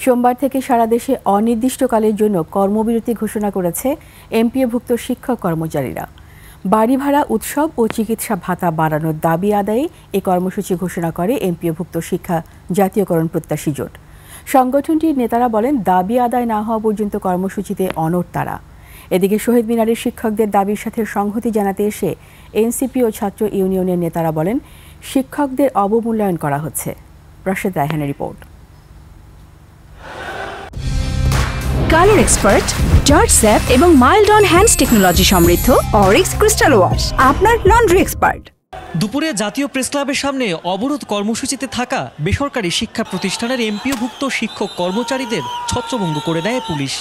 সোমবার থেকে সারা দেশে অনির্দিষ্টকালের জন্য কর্মবিরতি ঘোষণা করেছে এমপিওভুক্ত শিক্ষক কর্মচারীরা। বাড়ি ভাড়া, উৎসব ও চিকিৎসা ভাতা বাড়ানোর দাবি আদায়ে এই কর্মসূচি ঘোষণা করে এমপিওভুক্ত শিক্ষা জাতীয়করণ প্রত্যাশী জোট। সংগঠনটির নেতারা বলেন, দাবি আদায় না হওয়া পর্যন্ত কর্মসূচিতে অনড় তারা। এদিকে শহীদ মিনারের শিক্ষকদের দাবির সাথে সংহতি জানাতে এসে এনসিপি ও ছাত্র ইউনিয়নের নেতারা বলেন, শিক্ষকদের অবমূল্যায়ন করা হচ্ছে। রাশেদ রায়হানের রিপোর্ট। কালার এক্সপার্ট, জর্জ স্যাপ এবং মাইল্ড অন হ্যান্ডস টেকনোলজি সমৃদ্ধ অরিক্স ক্রিস্টাল ওয়াশ আপনার লন্ড্রি এক্সপার্ট। দুপুরে জাতীয় প্রেস ক্লাবের সামনে অবরোধ কর্মসূচিতে থাকা বেসরকারি শিক্ষা প্রতিষ্ঠানের এমপিওভুক্ত শিক্ষক কর্মচারীদের ছত্রভঙ্গ করে দেয় পুলিশ।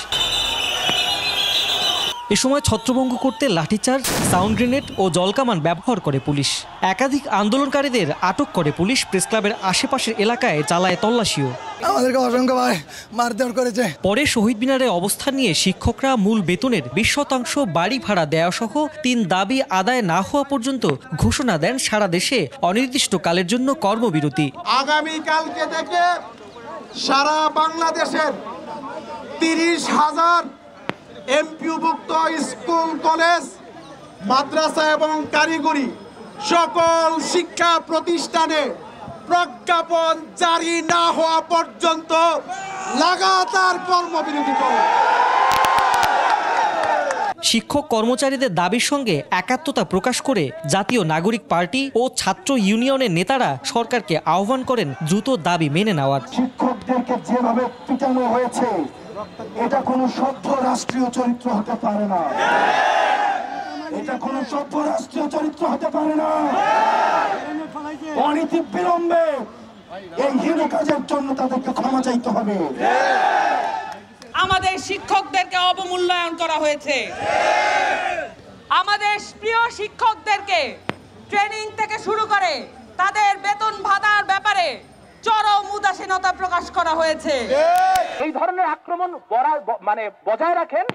এ সময় ছত্রভঙ্গ করতে লাঠিচার্জ, সাউন্ড গ্রেনেড ও জলকামান ব্যবহার করে পুলিশ। একাধিক আন্দোলনকারীদের আটক করে পুলিশ। প্রেস ক্লাবের আশেপাশের এলাকায় চালায় তল্লাশিও। আমাদেরকে অসংখ্যবার মারধর করেছে। পরে শহীদ মিনারে অবস্থান নিয়ে শিক্ষকরা মূল বেতনের 20% বাড়ি ভাড়া দেওয়া সহ 3 দাবি আদায় না হওয়া পর্যন্ত ঘোষণা দেন সারা দেশে অনির্দিষ্টকালের জন্য কর্মবিরতি। আগামীকালকে থেকে সারা বাংলাদেশের 30,000 এমপিওভুক্ত স্কুল, কলেজ, মাদ্রাসা এবং কারিগরি সকল শিক্ষা প্রতিষ্ঠানে প্রজ্ঞাপন জারি না হওয়া পর্যন্ত লাগাতার কর্মবিরতি করবে। শিক্ষক কর্মচারীদের দাবির সঙ্গে একাত্মতা প্রকাশ করে জাতীয় নাগরিক পার্টি ও ছাত্র ইউনিয়নের নেতারা সরকারকে আহ্বান করেন দ্রুত দাবি মেনে নেওয়ার। শিক্ষকদেরকে যেভাবে পিটানো হয়েছে, এটা কোনো সভ্য রাষ্ট্রীয় চরিত্র হতে পারে না। এটা কোনো সভ্য রাষ্ট্রীয় চরিত্র হতে পারে না। অনীতি বিলম্বে এই হীন কাজের জন্য তাদেরকে ক্ষমা চাইতে হবে। আমাদের শিক্ষকদেরকে অবমূল্যায়ন করা হয়েছে। আমাদের প্রিয় শিক্ষকদেরকে ট্রেনিং থেকে শুরু করে তাদের বেতন ভাতার ব্যাপারে চরম উদাসীনতা প্রকাশ করা হয়েছে। এই ধরনের আক্রমণ বজায় রাখেন।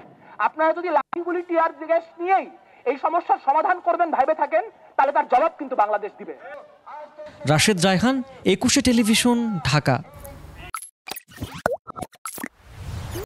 আপনারা যদি লাঠিগুলি, টিয়ার গ্যাস নিয়েই এই সমস্যার সমাধান করবেন ভাইবে থাকেন, তাহলে তার জবাব কিন্তু বাংলাদেশ দিবে। রাশেদ রায়হান, 21 টেলিভিশন, ঢাকা।